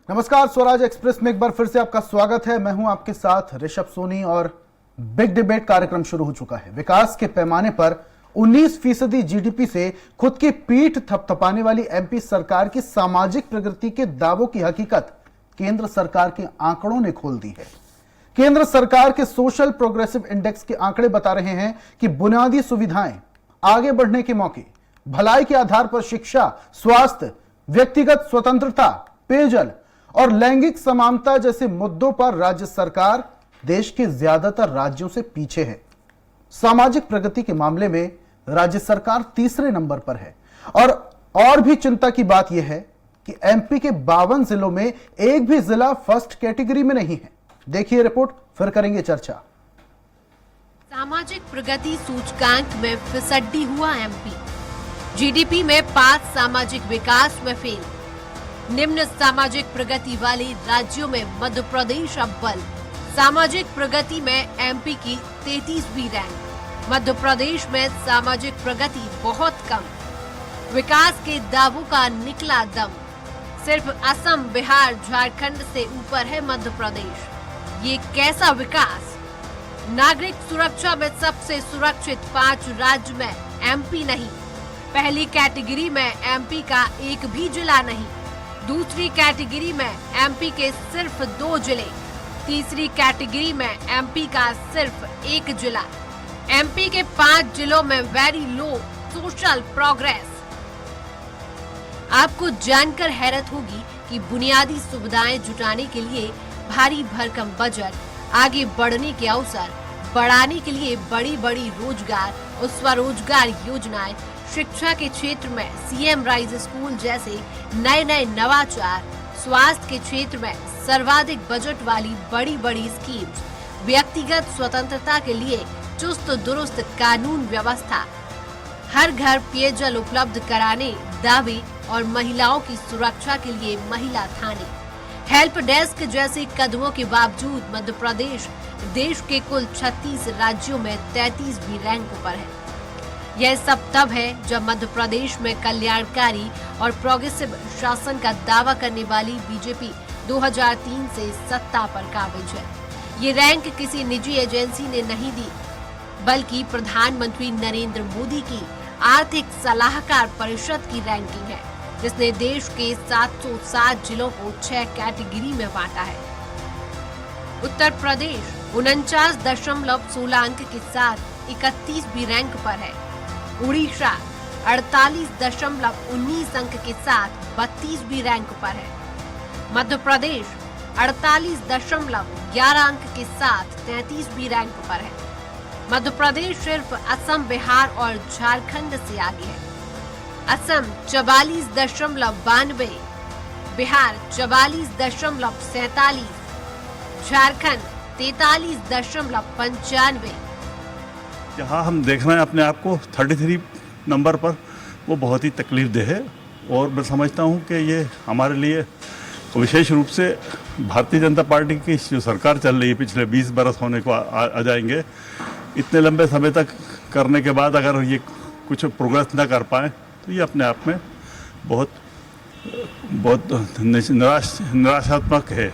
नमस्कार, स्वराज एक्सप्रेस में एक बार फिर से आपका स्वागत है। मैं हूं आपके साथ ऋषभ सोनी और बिग डिबेट कार्यक्रम शुरू हो चुका है। विकास के पैमाने पर 19% जीडीपी से खुद की पीठ थपथपाने वाली एमपी सरकार की सामाजिक प्रगति के दावों की हकीकत केंद्र सरकार के आंकड़ों ने खोल दी है। केंद्र सरकार के सोशल प्रोग्रेसिव इंडेक्स के आंकड़े बता रहे हैं कि बुनियादी सुविधाएं, आगे बढ़ने के मौके, भलाई के आधार पर शिक्षा, स्वास्थ्य, व्यक्तिगत स्वतंत्रता, पेयजल और लैंगिक समानता जैसे मुद्दों पर राज्य सरकार देश के ज्यादातर राज्यों से पीछे है। सामाजिक प्रगति के मामले में राज्य सरकार तीसरे नंबर पर है। और भी चिंता की बात यह है कि एमपी के 52 जिलों में एक भी जिला फर्स्ट कैटेगरी में नहीं है। देखिए रिपोर्ट, फिर करेंगे चर्चा। सामाजिक प्रगति सूचकांक में फिसड्डी हुआ एमपी। जीडीपी में 5, सामाजिक विकास में फेल। निम्न सामाजिक प्रगति वाले राज्यों में मध्य प्रदेश अव्वल। सामाजिक प्रगति में एमपी की 33वीं रैंक। मध्य प्रदेश में सामाजिक प्रगति बहुत कम। विकास के दावों का निकला दम। सिर्फ असम, बिहार, झारखंड से ऊपर है मध्य प्रदेश। ये कैसा विकास? नागरिक सुरक्षा में सबसे सुरक्षित 5 राज्य में एमपी नहीं। पहली कैटेगरी में एमपी का एक भी जिला नहीं। दूसरी कैटेगरी में एमपी के सिर्फ 2 जिले। तीसरी कैटेगरी में एमपी का सिर्फ 1 जिला। एमपी के 5 जिलों में वेरी लो सोशल प्रोग्रेस। आपको जानकर हैरत होगी कि बुनियादी सुविधाएं जुटाने के लिए भारी भरकम बजट, आगे बढ़ने के अवसर बढ़ाने के लिए बड़ी बड़ी रोजगार और स्वरोजगार योजनाएं, शिक्षा के क्षेत्र में सीएम राइज स्कूल जैसे नए नए नवाचार, स्वास्थ्य के क्षेत्र में सर्वाधिक बजट वाली बड़ी बड़ी स्कीम्स, व्यक्तिगत स्वतंत्रता के लिए चुस्त दुरुस्त कानून व्यवस्था, हर घर पेयजल उपलब्ध कराने दावे और महिलाओं की सुरक्षा के लिए महिला थाने, हेल्प डेस्क जैसे कदमों के बावजूद मध्य प्रदेश देश के कुल 36 राज्यों में 33वीं रैंक पर है। यह सब तब है जब मध्य प्रदेश में कल्याणकारी और प्रोग्रेसिव शासन का दावा करने वाली बीजेपी 2003 से सत्ता पर काबिज है। ये रैंक किसी निजी एजेंसी ने नहीं दी, बल्कि प्रधानमंत्री नरेंद्र मोदी की आर्थिक सलाहकार परिषद की रैंकिंग है, जिसने देश के 707 जिलों को 6 कैटेगरी में बांटा है। उत्तर प्रदेश 49.16 अंक के साथ 31वीं रैंक पर है। उड़ीसा 48.19 अंक के साथ 32वीं रैंक पर है। मध्य प्रदेश 48.11 अंक के साथ 33वीं रैंक पर है। मध्य प्रदेश सिर्फ असम, बिहार और झारखंड से आगे है। असम 44.92, बिहार 44.47, झारखंड 43.95। जहाँ हम देख रहे हैं अपने आप को 33 नंबर पर, वो बहुत ही तकलीफदेह है। और मैं समझता हूँ कि ये हमारे लिए विशेष रूप से भारतीय जनता पार्टी की जो सरकार चल रही है, पिछले 20 बरस होने को आ जाएंगे, इतने लंबे समय तक करने के बाद अगर ये कुछ प्रोग्रेस न कर पाए तो ये अपने आप में बहुत निराशात्मक है।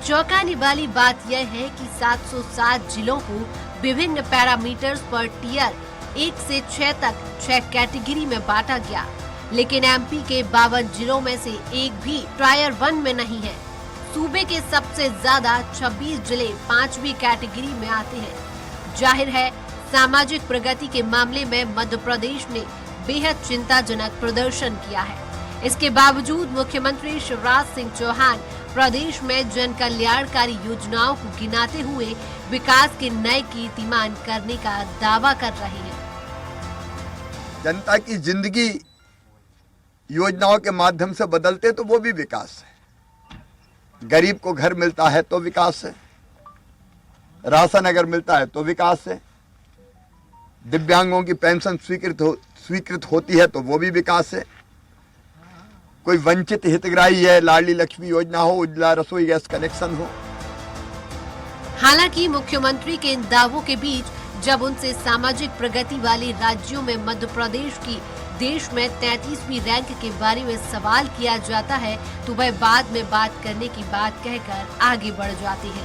चौंकाने वाली बात यह है कि 707 जिलों को विभिन्न पैरामीटर्स पर टियर 1 से 6 तक 6 कैटेगरी में बांटा गया, लेकिन एमपी के 52 जिलों में से एक भी टायर 1 में नहीं है। सूबे के सबसे ज्यादा 26 जिले 5वीं कैटेगरी में आते हैं। जाहिर है, सामाजिक प्रगति के मामले में मध्य प्रदेश ने बेहद चिंताजनक प्रदर्शन किया है। इसके बावजूद मुख्यमंत्री शिवराज सिंह चौहान प्रदेश में जन कल्याणकारी योजनाओं को गिनाते हुए विकास के नए कीर्तिमान करने का दावा कर रहे हैं। जनता की जिंदगी योजनाओं के माध्यम से बदलते तो वो भी विकास है। गरीब को घर मिलता है तो विकास है, राशन अगर मिलता है तो विकास है, दिव्यांगों की पेंशन स्वीकृत होती है तो वो भी विकास है। कोई वंचित हितग्राही है, लाडली लक्ष्मी योजना हो, उज्ज्वला रसोई गैस कनेक्शन हो। हालांकि मुख्यमंत्री के इन दावों के बीच जब उनसे सामाजिक प्रगति वाले राज्यों में मध्य प्रदेश की देश में 33वीं रैंक के बारे में सवाल किया जाता है तो वह बाद में बात करने की बात कहकर आगे बढ़ जाती है।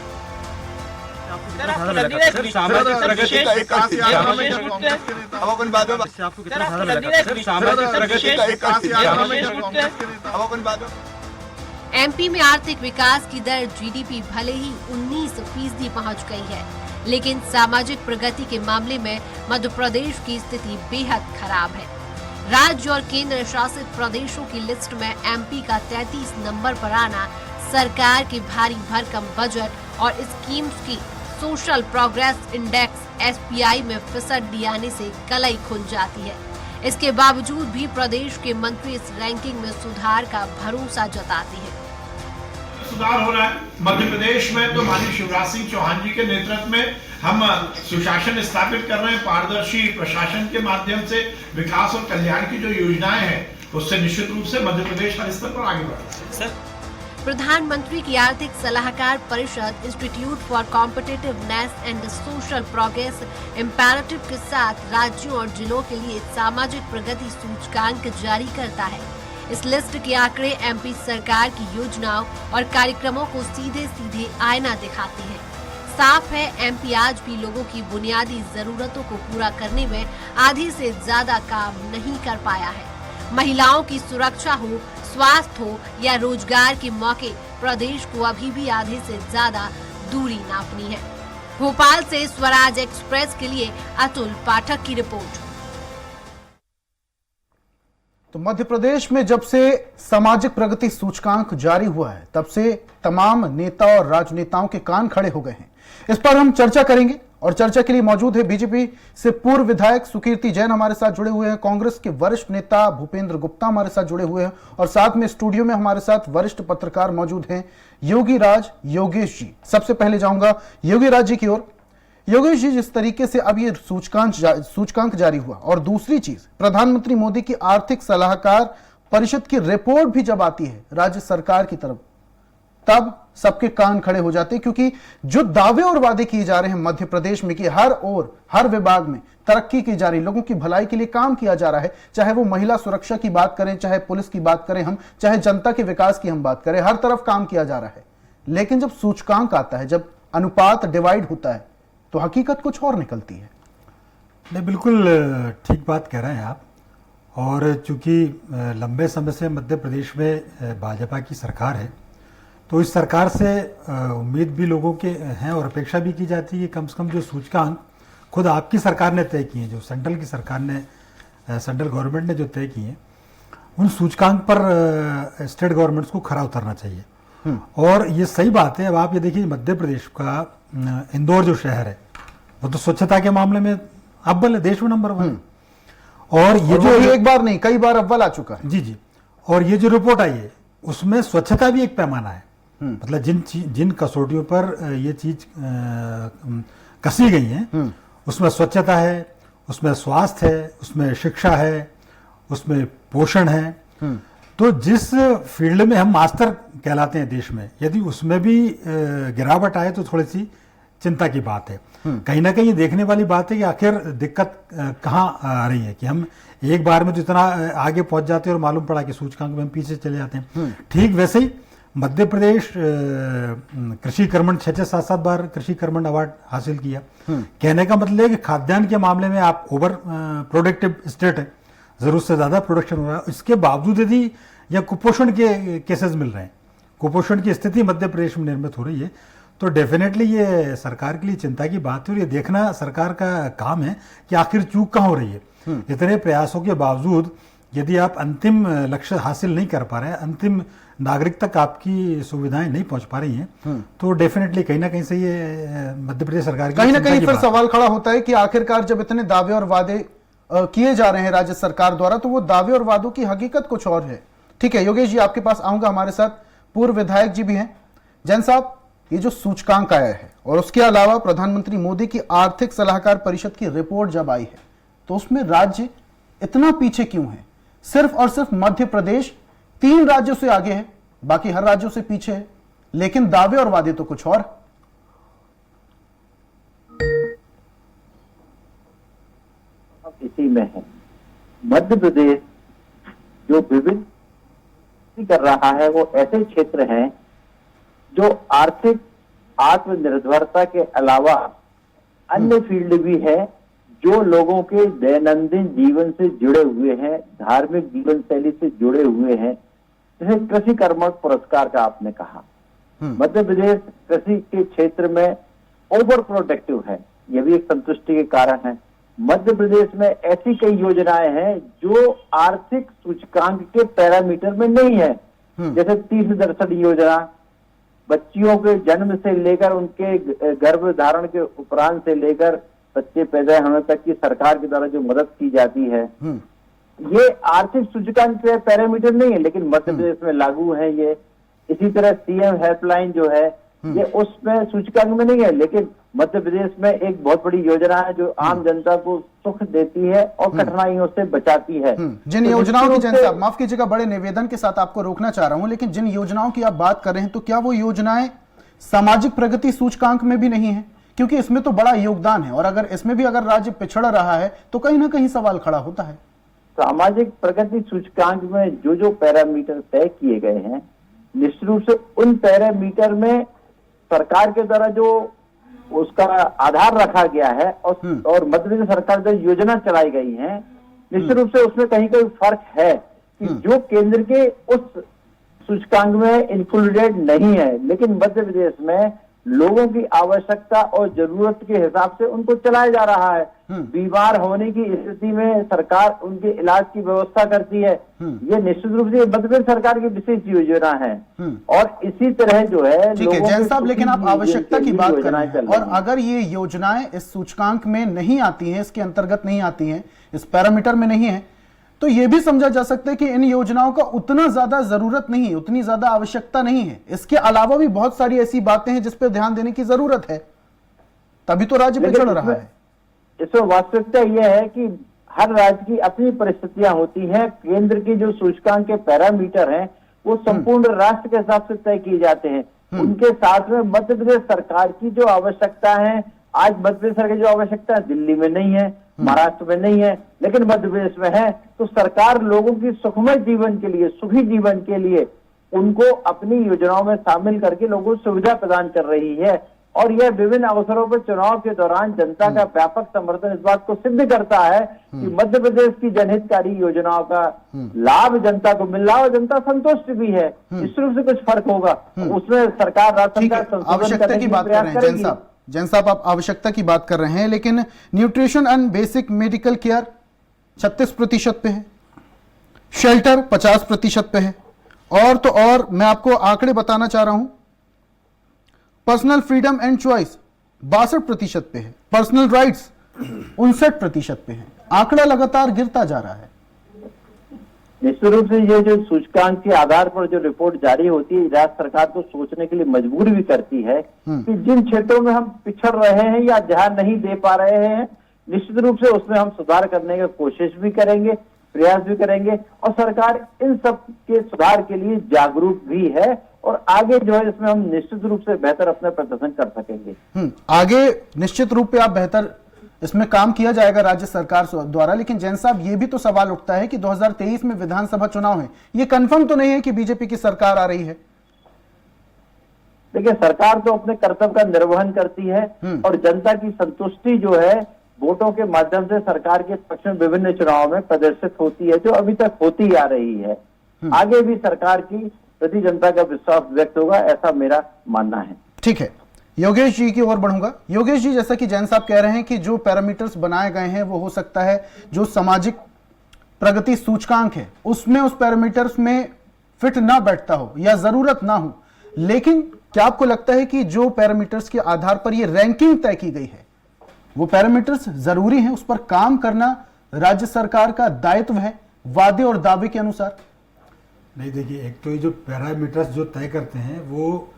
एमपी में आर्थिक विकास की दर जीडीपी भले ही 19% पहुंच गई है, लेकिन सामाजिक प्रगति के मामले में मध्य प्रदेश की स्थिति बेहद खराब है। राज्य और केंद्र शासित प्रदेशों की लिस्ट में एमपी का 33 नंबर पर आना सरकार के भारी भरकम बजट और स्कीम्स की सोशल प्रोग्रेस इंडेक्स एसपीआई में फिसड्डी आने से कलई खुल जाती है। इसके बावजूद भी प्रदेश के मंत्री इस रैंकिंग में सुधार का भरोसा जताते हैं। सुधार हो रहा है मध्य प्रदेश में, तो माननीय शिवराज सिंह चौहान जी के नेतृत्व में हम सुशासन स्थापित कर रहे हैं। पारदर्शी प्रशासन के माध्यम से विकास और कल्याण की जो योजनाएं हैं उससे निश्चित रूप से मध्य प्रदेश हर स्तर पर आगे बढ़ रहा है। प्रधानमंत्री की आर्थिक सलाहकार परिषद institute for competitiveness and social progress imperative के साथ राज्यों और जिलों के लिए सामाजिक प्रगति सूचकांक जारी करता है। इस लिस्ट के आंकड़े एमपी सरकार की योजनाओं और कार्यक्रमों को सीधे सीधे आईना दिखाते हैं। साफ है एमपी आज भी लोगों की बुनियादी जरूरतों को पूरा करने में आधे से ज्यादा काम नहीं कर पाया है। महिलाओं की सुरक्षा हो, स्वास्थ्य हो या रोजगार के मौके, प्रदेश को अभी भी आधे से ज्यादा दूरी नापनी है। भोपाल से स्वराज एक्सप्रेस के लिए अतुल पाठक की रिपोर्ट। तो मध्य प्रदेश में जब से सामाजिक प्रगति सूचकांक जारी हुआ है तब से तमाम नेता और राजनेताओं के कान खड़े हो गए हैं। इस पर हम चर्चा करेंगे और चर्चा के लिए मौजूद है बीजेपी से पूर्व विधायक सुकीर्ति जैन हमारे साथ जुड़े हुए हैं, कांग्रेस के वरिष्ठ नेता भूपेंद्र गुप्ता हमारे साथ जुड़े हुए हैं और साथ में स्टूडियो में हमारे साथ वरिष्ठ पत्रकार मौजूद हैं योगी राज योगेश जी। सबसे पहले जाऊंगा योगी राज जी की ओर। योगेश जी, जिस तरीके से अब ये सूचकांक जारी हुआ और दूसरी चीज प्रधानमंत्री मोदी की आर्थिक सलाहकार परिषद की रिपोर्ट भी जब आती है राज्य सरकार की तरफ, तब सबके कान खड़े हो जाते हैं, क्योंकि जो दावे और वादे किए जा रहे हैं मध्य प्रदेश में कि हर ओर हर विभाग में तरक्की की जा रही, लोगों की भलाई के लिए काम किया जा रहा है, चाहे वो महिला सुरक्षा की बात करें, चाहे पुलिस की बात करें हम, चाहे जनता के विकास की हम बात करें, हर तरफ काम किया जा रहा है। लेकिन जब सूचकांक आता है, जब अनुपात डिवाइड होता है, तो हकीकत कुछ और निकलती है। नहीं, बिल्कुल ठीक बात कह रहे हैं आप। और चूंकि लंबे समय से मध्य प्रदेश में भाजपा की सरकार है, तो इस सरकार से उम्मीद भी लोगों के हैं और अपेक्षा भी की जाती है कि कम से कम जो सूचकांक खुद आपकी सरकार ने तय किए, जो सेंट्रल की सरकार ने, सेंट्रल गवर्नमेंट ने जो तय किए, उन सूचकांक पर स्टेट गवर्नमेंट्स को खरा उतरना चाहिए। और ये सही बात है। अब आप ये देखिए, मध्य प्रदेश का इंदौर जो शहर है वो तो स्वच्छता के मामले में अव्वल है, देश में नंबर 1। और ये जो एक बार नहीं कई बार अव्वल आ चुका है। जी जी। और ये जो रिपोर्ट आई है उसमें स्वच्छता भी एक पैमाना है। मतलब जिन कसौटियों पर ये चीज कसी गई है, उसमें स्वच्छता है, उसमें स्वास्थ्य है, उसमें शिक्षा है, उसमें पोषण है। तो जिस फील्ड में हम मास्टर कहलाते हैं देश में, यदि उसमें भी गिरावट आए तो थोड़ी सी चिंता की बात है। कहीं ना कहीं देखने वाली बात है कि आखिर दिक्कत कहाँ आ रही है कि हम एक बार में तो इतना आगे पहुंच जाते हैं और मालूम पड़ा कि सूचकांक में हम पीछे चले जाते हैं। ठीक वैसे ही मध्य प्रदेश कृषि कर्मण 6-7 बार कृषि कर्मण अवार्ड हासिल किया। कहने का मतलब है कि खाद्यान्न के मामले में आप ओवर प्रोडक्टिव स्टेट है, जरूरत से ज्यादा प्रोडक्शन हो रहा है। इसके बावजूद यदि या कुपोषण के केसेस मिल रहे हैं, कुपोषण की स्थिति मध्य प्रदेश में निर्मित हो रही है, तो डेफिनेटली ये सरकार के लिए चिंता की बात है। और ये देखना सरकार का काम है कि आखिर चूक कहाँ हो रही है। इतने प्रयासों के बावजूद यदि आप अंतिम लक्ष्य हासिल नहीं कर पा रहे हैं, अंतिम नागरिक तक आपकी सुविधाएं नहीं पहुंच पा रही हैं, तो डेफिनेटली कहीं ना कहीं से ये मध्य प्रदेश सरकार की कहीं ना कहीं फिर सवाल खड़ा होता है कि आखिरकार जब इतने दावे और वादे किए जा रहे हैं राज्य सरकार द्वारा, तो वो दावे और वादों की हकीकत कुछ और है। ठीक है योगेश जी, आपके पास आऊंगा। हमारे साथ पूर्व विधायक जी भी हैं। जैन साहब, ये जो सूचकांक आया है और उसके अलावा प्रधानमंत्री मोदी की आर्थिक सलाहकार परिषद की रिपोर्ट जब आई है, तो उसमें राज्य इतना पीछे क्यों है? सिर्फ और सिर्फ मध्य प्रदेश 3 राज्यों से आगे है, बाकी हर राज्यों से पीछे है, लेकिन दावे और वादे तो कुछ और। इसी में है मध्य प्रदेश जो विभिन्न कर रहा है वो ऐसे क्षेत्र हैं जो आर्थिक आत्मनिर्भरता के अलावा अन्य फील्ड भी है जो लोगों के दैनंदिन जीवन से जुड़े हुए हैं, धार्मिक जीवन शैली से जुड़े हुए हैं। जैसे कृषि कर्मठ पुरस्कार का आपने कहा, मध्य प्रदेश कृषि के क्षेत्र में ओवर प्रोडक्टिव है, यह भी एक संतुष्टि के कारण है। मध्य प्रदेश में ऐसी कई योजनाएं हैं जो आर्थिक सूचकांक के पैरामीटर में नहीं है, जैसे तीर्थ दर्शन योजना, बच्चियों के जन्म से लेकर उनके गर्भ धारण के उपरांत से लेकर बच्चे पैदा होने तक की सरकार के द्वारा जो मदद की जाती है, ये आर्थिक सूचकांक के पैरामीटर नहीं है, लेकिन मध्य प्रदेश में लागू है ये। इसी तरह सीएम हेल्पलाइन जो है ये उसमें सूचकांक में नहीं है, लेकिन मध्य प्रदेश में एक बहुत बड़ी योजना है जो आम जनता को सुख देती है और कठिनाइयों से बचाती है। जिन योजनाओं की, जैन साहब माफ कीजिएगा, बड़े निवेदन के साथ आपको रोकना चाह रहा हूं, लेकिन जिन योजनाओं की आप बात कर रहे हैं तो क्या वो योजनाएं सामाजिक प्रगति सूचकांक में भी नहीं है? क्योंकि इसमें तो बड़ा योगदान है, और अगर इसमें भी अगर राज्य पिछड़ रहा है तो कहीं ना कहीं सवाल खड़ा होता है। सामाजिक प्रगति सूचकांक में जो जो पैरामीटर तय किए गए हैं, निश्चित रूप से उन पैरामीटर में सरकार के द्वारा जो उसका आधार रखा गया है और मध्य प्रदेश सरकार जो योजना चलाई गई है, निश्चित रूप से उसमें कहीं कहीं फर्क है कि जो केंद्र के उस सूचकांक में इंक्लूडेड नहीं है, लेकिन मध्य प्रदेश में लोगों की आवश्यकता और जरूरत के हिसाब से उनको चलाया जा रहा है। बीमार होने की स्थिति में सरकार उनके इलाज की व्यवस्था करती है। ये निश्चित रूप से मध्य प्रदेश सरकार की विशेष योजना है। और इसी तरह जो है, ठीक है जैन साहब, लेकिन आप आवश्यकता की बात कर रहे हैं, और अगर ये योजनाएं इस सूचकांक में नहीं आती हैं, इसके अंतर्गत नहीं आती हैं, इस पैरामीटर में नहीं है, तो यह भी समझा जा सकता है कि इन योजनाओं का उतना ज्यादा जरूरत नहीं है, उतनी ज्यादा आवश्यकता नहीं है। इसके अलावा भी बहुत सारी ऐसी बातें हैं जिस पर ध्यान देने की जरूरत है, तभी तो राज्य पिछड़ रहा है। इसमें वास्तविकता यह है कि हर राज्य की अपनी परिस्थितियां होती हैं। केंद्र की जो सूचकांक के पैरामीटर हैं वो संपूर्ण राष्ट्र के हिसाब से तय किए जाते हैं। उनके साथ में मध्य प्रदेश सरकार की जो आवश्यकता है, आज मध्य प्रदेश सरकार की जो आवश्यकता है दिल्ली में नहीं है, महाराष्ट्र में नहीं है, लेकिन मध्य प्रदेश में है। तो सरकार लोगों की सुखमय जीवन के लिए, सुखी जीवन के लिए उनको अपनी योजनाओं में शामिल करके लोगों को सुविधा प्रदान कर रही है। और यह विभिन्न अवसरों पर चुनाव के दौरान जनता का व्यापक समर्थन इस बात को सिद्ध करता है कि मध्य प्रदेश की जनहितकारी योजनाओं का लाभ जनता को मिल रहा है और जनता संतुष्ट भी है। इस रूप से कुछ फर्क होगा, उसमें सरकार राज्य सरकार आवश्यकता की बात कर रहे हैं जैन साहब, आप आवश्यकता की बात कर रहे हैं, लेकिन nutrition and basic medical care 36% पे है, शेल्टर 50% पे है, और तो और मैं आपको आंकड़े बताना चाह रहा हूं, पर्सनल फ्रीडम एंड चॉइस 62% पे है, पर्सनल राइट्स 59% पे है। आंकड़ा लगातार गिरता जा रहा है। निश्चित रूप से ये जो सूचकांक के आधार पर जो रिपोर्ट जारी होती है, राज्य सरकार को सोचने के लिए मजबूर भी करती है कि जिन क्षेत्रों में हम पिछड़ रहे हैं या ध्यान नहीं दे पा रहे हैं, निश्चित रूप से उसमें हम सुधार करने की कोशिश भी करेंगे, प्रयास भी करेंगे, और सरकार इन सब के सुधार के लिए जागरूक भी है और आगे जो है इसमें हम निश्चित रूप से बेहतर अपना प्रदर्शन कर सकेंगे। आगे निश्चित रूप से आप बेहतर इसमें काम किया जाएगा राज्य सरकार द्वारा। लेकिन जैन साहब, ये भी तो सवाल उठता है कि 2023 में विधानसभा चुनाव है, ये कंफर्म तो नहीं है कि बीजेपी की सरकार आ रही है। देखिए, सरकार तो अपने कर्तव्य का निर्वहन करती है और जनता की संतुष्टि जो है वोटों के माध्यम से सरकार के पक्ष में विभिन्न चुनावों में प्रदर्शित होती है, जो अभी तक होती आ रही है। आगे भी सरकार की प्रति जनता का विश्वास व्यक्त होगा, ऐसा मेरा मानना है। ठीक है, योगेश जी की ओर बढ़ूंगा। योगेश जी, जैसा कि जैन साहब कह रहे हैं कि जो पैरामीटर्स बनाए गए हैं वो हो सकता है जो सामाजिक प्रगति सूचकांक है उसमें उस पैरामीटर्स में फिट ना बैठता हो या जरूरत ना हो, लेकिन क्या आपको लगता है कि जो पैरामीटर्स के आधार पर ये रैंकिंग तय की गई है वो पैरामीटर्स जरूरी हैं, उस पर काम करना राज्य सरकार का दायित्व है वादे और दावे के अनुसार? नहीं, देखिए, एक तो ये जो पैरामीटर्स जो तय करते हैं वो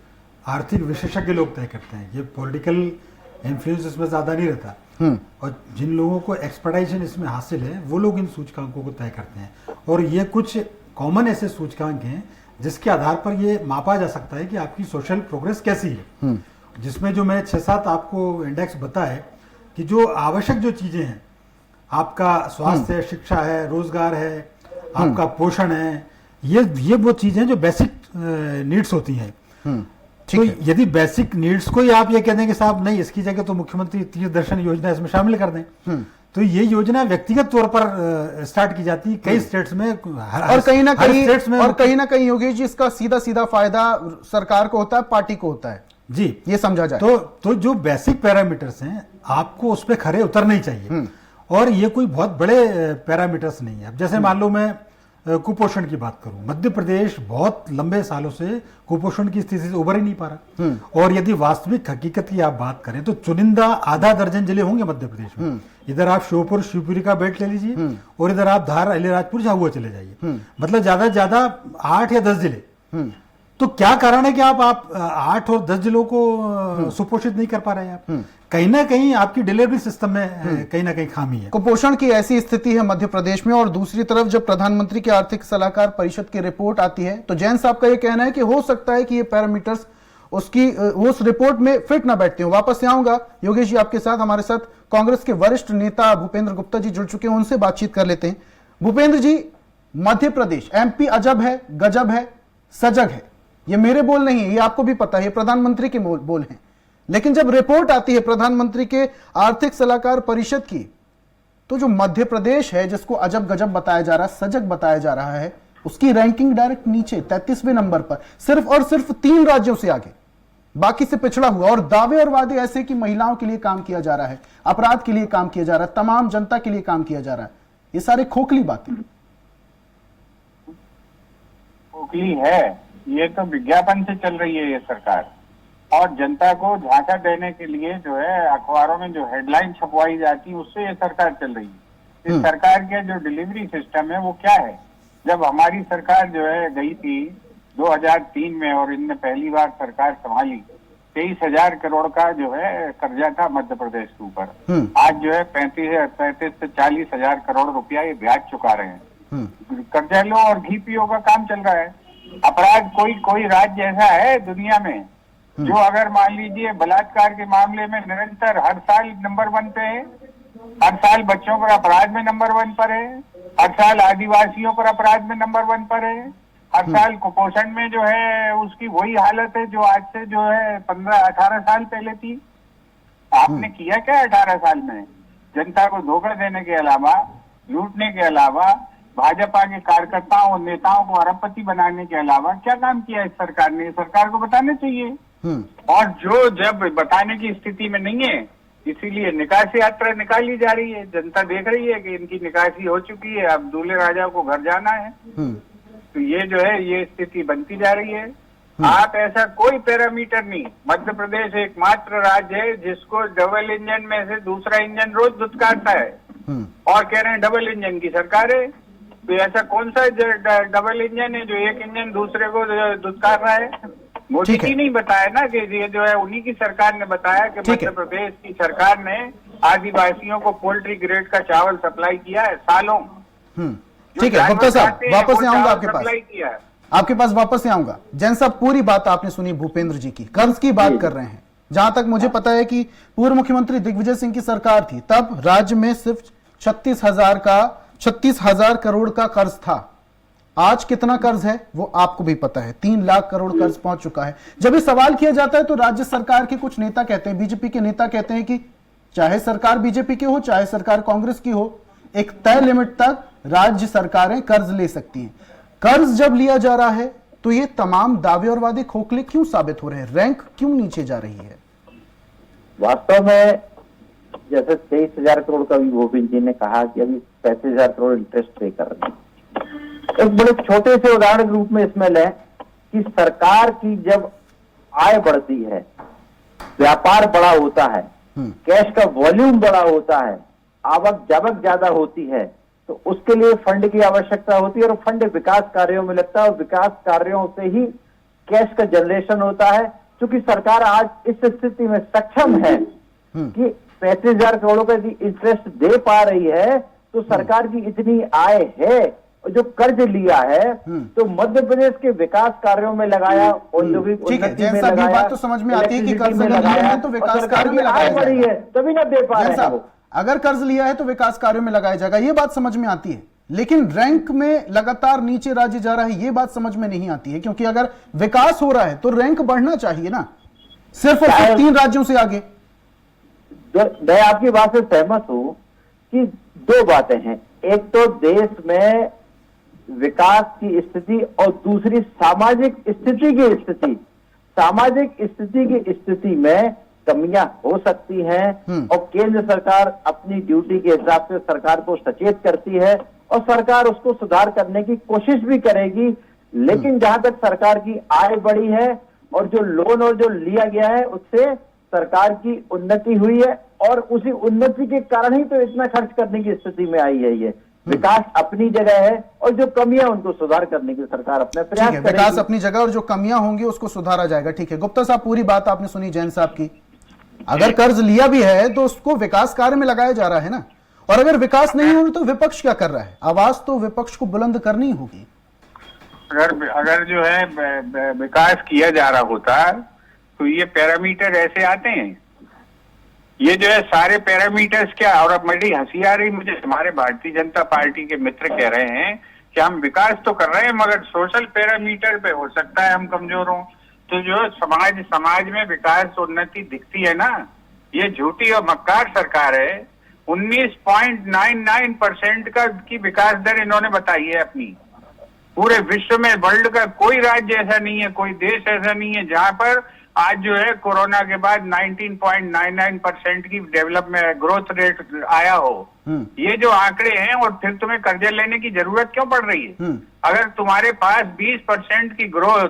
आर्थिक विशेषज्ञ लोग तय करते हैं, ये पॉलिटिकल इन्फ्लुएंस इसमें ज़्यादा नहीं रहता। और जिन लोगों को एक्सपर्टाइजेशन इसमें हासिल है वो लोग इन सूचकांकों को तय करते हैं। और ये कुछ कॉमन ऐसे सूचकांक हैं जिसके आधार पर ये मापा जा सकता है कि आपकी सोशल प्रोग्रेस कैसी है, जिसमें जो मैं 6-7 आपको इंडेक्स बताए कि जो आवश्यक जो चीज़ें हैं, आपका स्वास्थ्य है, शिक्षा है, रोजगार है, आपका पोषण है, ये वो चीजें जो बेसिक नीड्स होती हैं। तो यदि बेसिक नीड्स को ही आप ये कह दें कि साहब नहीं, इसकी जगह तो मुख्यमंत्री तीर्थ दर्शन योजना इसमें शामिल कर दें, तो ये योजना व्यक्तिगत तौर पर स्टार्ट की जाती है कई स्टेट्स में, और कहीं ना कहीं योगेश जी इसका सीधा सीधा फायदा सरकार को होता है, पार्टी को होता है जी, ये समझा जाए। तो जो बेसिक पैरामीटर्स हैं आपको उस पर खरे उतरने ही चाहिए, और ये कोई बहुत बड़े पैरामीटर्स नहीं है। अब जैसे मान लो मैं कुपोषण की बात करूं, मध्य प्रदेश बहुत लंबे सालों से कुपोषण की स्थिति से उबर ही नहीं पा रहा, और यदि वास्तविक हकीकत की आप बात करें तो चुनिंदा आधा दर्जन जिले होंगे मध्य प्रदेश में। इधर आप श्योपुर शिवपुरी का बेल्ट ले लीजिए, और इधर आप धार अलीराजपुर झाबुआ चले जाइए, मतलब ज्यादा से ज्यादा 8 या 10 जिले। तो क्या कारण है कि आप 8 और 10 जिलों को सुपोषित नहीं कर पा रहे हैं आप? कहीं ना कहीं आपकी डिलीवरी सिस्टम में कहीं ना कहीं खामी है। कुपोषण की ऐसी स्थिति है मध्य प्रदेश में, और दूसरी तरफ जब प्रधानमंत्री के आर्थिक सलाहकार परिषद की रिपोर्ट आती है तो जैन साहब का यह कहना है कि हो सकता है कि ये पैरामीटर्स उस रिपोर्ट में फिट ना बैठते हो। वापस से आऊंगा योगेश जी आपके साथ। हमारे साथ कांग्रेस के वरिष्ठ नेता भूपेंद्र गुप्ता जी जुड़ चुके हैं, उनसे बातचीत कर लेते हैं। भूपेंद्र जी, मध्य प्रदेश MP अजब है, गजब है, सजग है, ये मेरे बोल नहीं है, ये आपको भी पता है, ये प्रधानमंत्री के बोल हैं। लेकिन जब रिपोर्ट आती है प्रधानमंत्री के आर्थिक सलाहकार परिषद की, तो जो मध्य प्रदेश है जिसको अजब गजब बताया जा रहा है, सजग बताया जा रहा है, उसकी रैंकिंग डायरेक्ट नीचे 33वें नंबर पर, सिर्फ और सिर्फ 3 राज्यों से आगे, बाकी से पिछड़ा हुआ। और दावे और वादे ऐसे कि महिलाओं के लिए काम किया जा रहा है, अपराध के लिए काम किया जा रहा है, तमाम जनता के लिए काम किया जा रहा है। ये सारे खोखली बातें। खोखली है, ये तो विज्ञापन से चल रही है ये सरकार, और जनता को झांसा देने के लिए जो है अखबारों में जो हेडलाइन छपवाई जाती है उससे ये सरकार चल रही है। इस सरकार के जो डिलीवरी सिस्टम है वो क्या है? जब हमारी सरकार जो है गई थी 2003 में और इनने पहली बार सरकार संभाली, 23,000 करोड़ का जो है कर्जा था मध्य प्रदेश के ऊपर। आज जो है 35 से 40,000 करोड़ रुपया ये ब्याज चुका रहे हैं। कर्जा लो और घी पियो का काम चल रहा है। अपराध कोई राज्य ऐसा है दुनिया में जो अगर मान लीजिए बलात्कार के मामले में निरंतर हर साल नंबर 1 पे है, हर साल बच्चों पर अपराध में नंबर 1 पर है, हर साल आदिवासियों पर अपराध में नंबर 1 पर है, हर साल कुपोषण में जो है उसकी वही हालत है जो आज से जो है 15-18 साल पहले थी। आपने किया क्या 18 साल में? जनता को धोखा देने के अलावा, लूटने के अलावा, भाजपा के कार्यकर्ताओं और नेताओं को अरबपति बनाने के अलावा क्या काम किया इस सरकार ने? सरकार को बताना चाहिए। और जो जब बताने की स्थिति में नहीं है, इसीलिए निकासी यात्रा निकाली जा रही है। जनता देख रही है कि इनकी निकासी हो चुकी है, अब दूल्हे राजा को घर जाना है। तो ये जो है ये स्थिति बनती जा रही है। आप ऐसा कोई पैरामीटर नहीं, मध्य प्रदेश एकमात्र राज्य है जिसको डबल इंजन में से दूसरा इंजन रोज दुत्कारता है, और कह रहे हैं डबल इंजन की सरकार है। तो ऐसा कौन सा डबल इंजन है जो एक इंजन दूसरे को दुत्कार रहा है? मोदी जी नहीं बताया ना कि ये जो है उन्हीं की सरकार ने बताया कि मध्य प्रदेश की सरकार ने आदिवासियों को पोल्ट्री ग्रेड का चावल सप्लाई किया है सालों। ठीक है गुप्ता साहब, वापस से आऊंगा आपके पास वापस से आऊंगा। जैन साहब, पूरी बात आपने सुनी भूपेंद्र जी की, कर्ज की बात कर रहे हैं। जहां तक मुझे पता है कि पूर्व मुख्यमंत्री दिग्विजय सिंह की सरकार थी, तब राज्य में सिर्फ 36,000 करोड़ का कर्ज था। आज कितना कर्ज है वो आपको भी पता है, 3 लाख करोड़ कर्ज पहुंच चुका है। जब ये सवाल किया जाता है तो राज्य सरकार के कुछ नेता कहते हैं, बीजेपी के नेता कहते हैं कि चाहे सरकार बीजेपी की हो चाहे सरकार कांग्रेस की हो, एक तय लिमिट तक राज्य सरकारें कर्ज ले सकती हैं। कर्ज जब लिया जा रहा है तो ये तमाम दावे और वादे खोखले क्यों साबित हो रहे हैं? रैंक क्यों नीचे जा रही है? वास्तव में जैसे 23,000 करोड़ का भी भूपेंद्र जी ने कहा कि अभी 35,000 करोड़ इंटरेस्ट पे कर रहे हैं। एक बड़े छोटे से उदाहरण रूप में इसमें लें कि सरकार की जब आय बढ़ती है, व्यापार बड़ा होता है, कैश का वॉल्यूम बड़ा होता है, आवक जावक ज्यादा होती है, तो उसके लिए फंड की आवश्यकता होती है, और फंड विकास कार्यों में लगता है, और विकास कार्यों से ही कैश का जनरेशन होता है। क्योंकि सरकार आज इस स्थिति में सक्षम है कि 35,000 करोड़ का यदि इंटरेस्ट दे पा रही है, तो सरकार की इतनी आय है, जो कर्ज लिया है तो मध्य प्रदेश के विकास कार्यों में लगाया, औद्योगिक उन्नति में लगाया, बात तो समझ में आती है कि कर्ज लगाया है तो विकास कार्य में लगाया बढ़ी है, तभी ना दे पा रहे हैं। अगर कर्ज लिया है तो विकास कार्यों में लगाया जाएगा, ये बात समझ में आती है। लेकिन रैंक में लगातार नीचे राज्य जा रहा है, ये बात समझ में नहीं आती है, क्योंकि अगर विकास हो रहा है तो रैंक बढ़ना चाहिए ना, सिर्फ और सिर्फ 3 राज्यों से आगे। मैं आपकी बात से सहमत हूं कि 2 बातें हैं, एक तो देश में विकास की स्थिति और दूसरी सामाजिक स्थिति की स्थिति। सामाजिक स्थिति की स्थिति में कमियां हो सकती हैं और केंद्र सरकार अपनी ड्यूटी के हिसाब से सरकार को सचेत करती है और सरकार उसको सुधार करने की कोशिश भी करेगी। लेकिन जहां तक सरकार की आय बढ़ी है और जो लोन और जो लिया गया है उससे सरकार की उन्नति हुई है और उसी उन्नति के कारण ही तो इतना खर्च करने की स्थिति में आई है। ये विकास अपनी जगह है और जो कमियां उनको सुधार करने की सरकार अपने प्रयास करेगी। विकास अपनी जगह और जो कमियां होंगी उसको सुधारा जाएगा। ठीक है गुप्ता साहब, पूरी बात आपने सुनी जैन साहब की। अगर कर्ज लिया भी है तो उसको विकास कार्य में लगाया जा रहा है ना, और अगर विकास नहीं हो रहा तो विपक्ष क्या कर रहा है? आवाज तो विपक्ष को बुलंद करनी होगी। अगर जो है विकास किया जा रहा होता तो ये पैरामीटर ऐसे आते हैं, ये जो है सारे पैरामीटर्स क्या। और अब मेरी हंसी आ रही मुझे, हमारे भारतीय जनता पार्टी के मित्र कह रहे हैं कि हम विकास तो कर रहे हैं मगर सोशल पैरामीटर पे हो सकता है हम कमजोर हों। तो जो समाज में विकास उन्नति दिखती है ना, ये झूठी और मक्कार सरकार है। 19.99% की विकास दर इन्होंने बताई है अपनी। पूरे विश्व में वर्ल्ड का कोई राज्य ऐसा नहीं है, कोई देश ऐसा नहीं है जहां पर आज जो है कोरोना के बाद 19.99% की डेवलपमेंट ग्रोथ रेट आया हो। ये जो आंकड़े हैं, और फिर तुम्हें कर्जा लेने की जरूरत क्यों पड़ रही है? अगर तुम्हारे पास 20% की ग्रोथ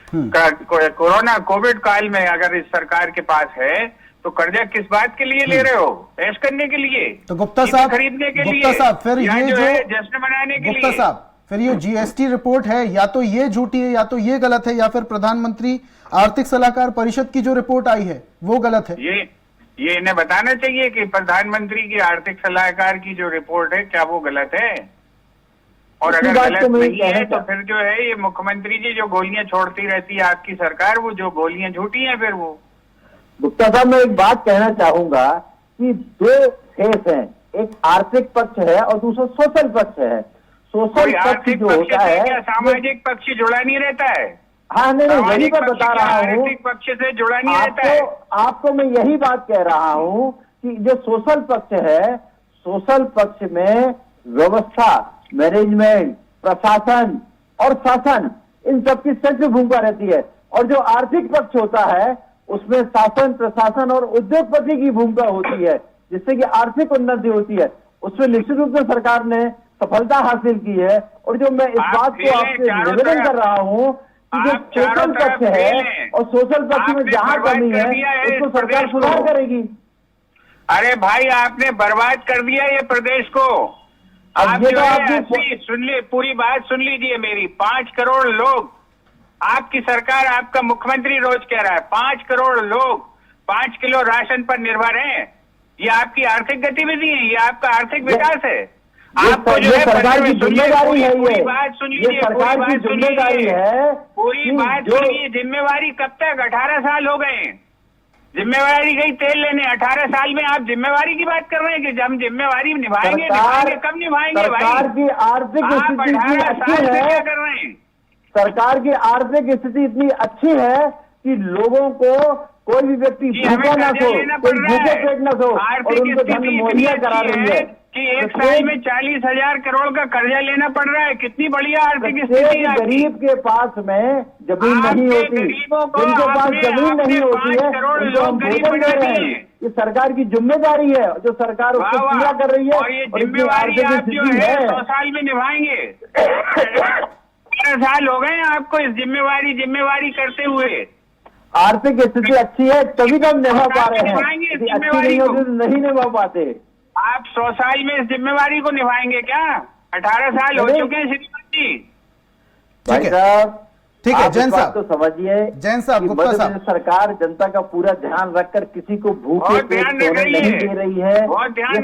कोरोना कोविड काल में अगर इस सरकार के पास है तो कर्जा किस बात के लिए ले रहे हो? ऐश करने के लिए? तो गुप्ता साहब, खरीदने के लिए? गुप्ता साहब फिर ये जो जश्न मनाने के लिए? गुप्ता साहब फिर ये जीएसटी रिपोर्ट है, या तो ये झूठी है या तो ये गलत है, या फिर प्रधानमंत्री आर्थिक सलाहकार परिषद की जो रिपोर्ट आई है वो गलत है। ये इन्हें बताना चाहिए कि प्रधानमंत्री की आर्थिक सलाहकार की जो रिपोर्ट है क्या वो गलत है? और अगर गलत नहीं है तो फिर जो है ये मुख्यमंत्री जी जो गोलियां छोड़ती रहती है आपकी सरकार, वो जो गोलियां झूठी हैं फिर वो। गुप्ता साहब, मैं एक बात कहना चाहूंगा कि 2 फेस हैं, एक आर्थिक पक्ष है और दूसरा सोशल पक्ष है। सोशल पक्ष जो होता है, क्या सामाजिक पक्ष जुड़ा नहीं रहता है? हाँ नहीं, वही मैं बता रहा हूँ, आर्थिक पक्ष से जुड़ा नहीं रहता है। आपको मैं यही बात कह रहा हूँ कि जो सोशल पक्ष है, सोशल पक्ष में व्यवस्था, मैनेजमेंट, प्रशासन और शासन, इन सबकी संयुक्त भूमिका रहती है। और जो आर्थिक पक्ष होता है उसमें शासन, प्रशासन और उद्योगपति की भूमिका होती है, जिससे कि आर्थिक उन्नति होती है। उसमें निश्चित रूप से सरकार ने सफलता हासिल की है। और जो मैं इस बात को आपसे निवेदन कर रहा हूँ कि जो सोशल पक्ष है और सोशल पक्ष में जहां कमी है उसको सरकार सुधार करेगी। अरे भाई, आपने बर्बाद कर दिया ये प्रदेश को। आप जो है सुन ली, पूरी बात सुन लीजिए मेरी। 5 करोड़ लोग, आपकी सरकार, आपका मुख्यमंत्री रोज कह रहा है 5 करोड़ लोग 5 किलो राशन पर निर्भर हैं। ये आपकी आर्थिक गतिविधि है, ये आपका आर्थिक विकास है। आपको जो है सरकार की जिम्मेदारी है, पूरी बात सुन लीजिए, सरकार की जिम्मेदारी है, पूरी बात सुनिए। जिम्मेवारी कब तक? 18 साल हो गए जिम्मेवारी गई तेल लेने। 18 साल में आप जिम्मेवारी की बात कर रहे हैं कि हम जिम्मेवारी निभाएंगे कब निभाएंगे? सरकार की आर्थिक स्थिति इतनी अच्छी है, क्या कर रहे हैं? सरकार की आर्थिक स्थिति इतनी अच्छी है कि लोगों को कोई भी व्यक्ति भूखा न सो, कोई भूखे पेट न सो, और उनको धन मुहैया करा रही है कि एक साल में 40,000 करोड़ का कर्जा लेना पड़ रहा है। कितनी बढ़िया आर्थिक स्थिति है। गरीब के पास में जमीन नहीं होती, जिनके पास जमीन नहीं होती है उनको हम भोजन दे रहे हैं। ये सरकार की जिम्मेदारी है जो सरकार उसको पूरा कर रही है। और ये जिम्मेवारी आप जो है 100 साल में निभाएंगे। 12 साल हो गए आपको इस जिम्मेवारी करते हुए। आर्थिक स्थिति अच्छी है तभी तो हम निभा पा रहे हैं, अच्छी नहीं होती तो नहीं निभा पाते। आप 100 साल में इस जिम्मेवारी को निभाएंगे क्या? 18 साल हो चुके हैं श्रीमान जी। भाई साहब ठीक है, जैन साहब तो समझिए, जैन साहब, गुप्ता साहब, सरकार जनता का पूरा ध्यान रखकर किसी को भूखे पेट सोने नहीं दे रही है। ये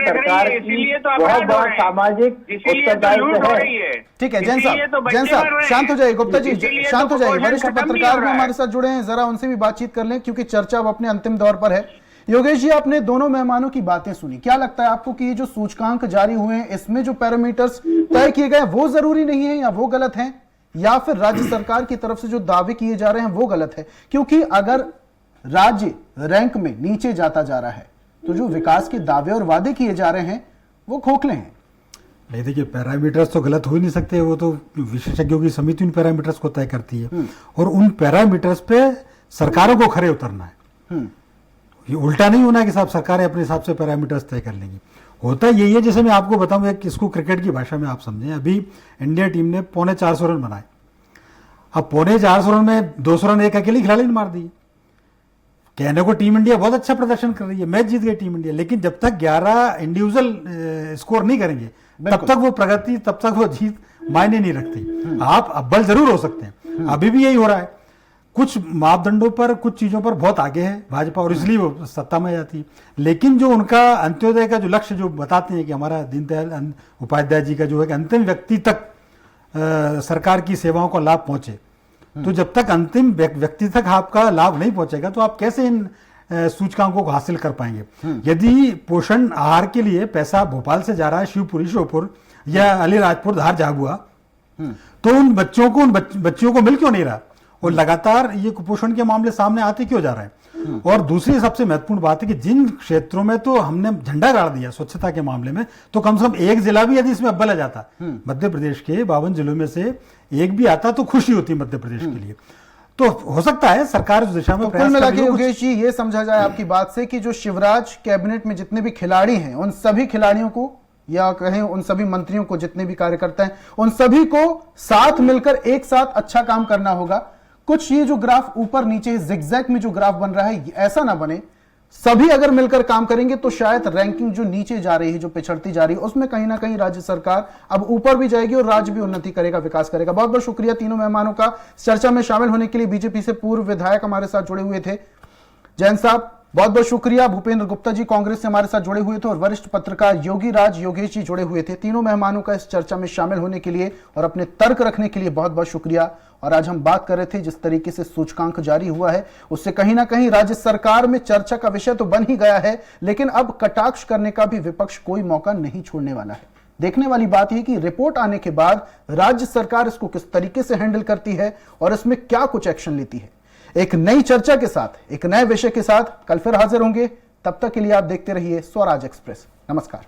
सरकार की बहुत बड़ा सामाजिक उत्तरदायित्व है। ठीक है जैन साहब शांत हो जाइए। गुप्ता जी शांत हो जाइए। वरिष्ठ पत्रकार भी हमारे साथ जुड़े हैं, जरा उनसे भी बातचीत कर लें क्योंकि चर्चा अब अपने अंतिम दौर पर है। योगेश जी, आपने दोनों मेहमानों की बातें सुनी, क्या लगता है आपको कि ये जो सूचकांक जारी हुए हैं इसमें जो पैरामीटर्स तय किए गए वो जरूरी नहीं है या वो गलत हैं, या फिर राज्य सरकार की तरफ से जो दावे किए जा रहे हैं वो गलत है? क्योंकि अगर राज्य रैंक में नीचे जाता जा रहा है तो जो विकास के दावे और वादे किए जा रहे हैं वो खोखले हैं। नहीं, देखिए, पैरामीटर्स तो गलत हो ही नहीं सकते, वो तो विशेषज्ञों की समिति उन पैरामीटर्स को तय करती है और उन पैरामीटर्स पे सरकारों को खरे उतरना है। ये उल्टा नहीं होना है कि साहब सरकारें अपने हिसाब से पैरामीटर्स तय कर लेंगी। होता यही है, जैसे मैं आपको बताऊं, एक इसको क्रिकेट की भाषा में आप समझें, अभी इंडिया टीम ने 450 रन बनाए। अब 450 रन में 200 रन एक अकेले खिलाड़ी ने मार दिए। कहने को टीम इंडिया बहुत अच्छा प्रदर्शन कर रही है, मैच जीत गई टीम इंडिया, लेकिन जब तक 11 इंडिविजुअल स्कोर नहीं करेंगे तब तक वो प्रगति, तब तक वो जीत मायने नहीं रखती। आप अव्वल जरूर हो सकते हैं, अभी भी यही हो रहा है। कुछ मापदंडों पर, कुछ चीजों पर बहुत आगे है भाजपा और इसलिए वो सत्ता में जाती है। लेकिन जो उनका अंत्योदय का जो लक्ष्य जो बताते हैं कि हमारा दीनदयाल उपाध्याय जी का जो है कि अंतिम व्यक्ति तक सरकार की सेवाओं का लाभ पहुंचे, तो जब तक अंतिम व्यक्ति तक आपका लाभ नहीं पहुंचेगा तो आप कैसे इन सूचकांकों को हासिल कर पाएंगे? यदि पोषण आहार के लिए पैसा भोपाल से जा रहा है शिवपुरी, श्योपुर या अलीराजपुर, धार, झाबुआ, तो उन बच्चों को मिल क्यों नहीं रहा? और लगातार ये कुपोषण के मामले सामने आते क्यों जा रहे हैं? और दूसरी सबसे महत्वपूर्ण बात है कि जिन क्षेत्रों में तो हमने झंडा गाड़ दिया स्वच्छता के मामले में, तो कम से कम एक जिला भी यदि इसमें अव्वल आ जाता, मध्य प्रदेश के 52 जिलों में से एक भी आता तो खुशी होती मध्य प्रदेश के लिए। तो हो सकता है सरकार उस दिशा में कुल मिला के योगेश जी ये समझा जाए आपकी बात से कि जो शिवराज कैबिनेट में जितने भी खिलाड़ी हैं उन सभी खिलाड़ियों को, या कहें उन सभी मंत्रियों को, जितने भी कार्यकर्ता हैं, उन सभी को साथ मिलकर एक साथ अच्छा काम करना होगा। कुछ ये जो ग्राफ ऊपर नीचे जिगजैग में जो ग्राफ बन रहा है ऐसा ना बने, सभी अगर मिलकर काम करेंगे तो शायद रैंकिंग जो नीचे जा रही है, जो पिछड़ती जा रही है, उसमें कहीं ना कहीं राज्य सरकार अब ऊपर भी जाएगी और राज्य भी उन्नति करेगा, विकास करेगा। बहुत बहुत शुक्रिया तीनों मेहमानों का चर्चा में शामिल होने के लिए। बीजेपी से पूर्व विधायक हमारे साथ जुड़े हुए थे जैन साहब, बहुत बहुत शुक्रिया। भूपेंद्र गुप्ता जी कांग्रेस से हमारे साथ जुड़े हुए थे और वरिष्ठ पत्रकार योगी राज योगेश जी जुड़े हुए थे। तीनों मेहमानों का इस चर्चा में शामिल होने के लिए और अपने तर्क रखने के लिए बहुत बहुत शुक्रिया। और आज हम बात कर रहे थे जिस तरीके से सूचकांक जारी हुआ है उससे कहीं ना कहीं राज्य सरकार में चर्चा का विषय तो बन ही गया है, लेकिन अब कटाक्ष करने का भी विपक्ष कोई मौका नहीं छोड़ने वाला है। देखने वाली बात यह कि रिपोर्ट आने के बाद राज्य सरकार इसको किस तरीके से हैंडल करती है और इसमें क्या कुछ एक्शन लेती है। एक नई चर्चा के साथ, एक नए विषय के साथ कल फिर हाजिर होंगे। तब तक के लिए आप देखते रहिए स्वराज एक्सप्रेस। नमस्कार।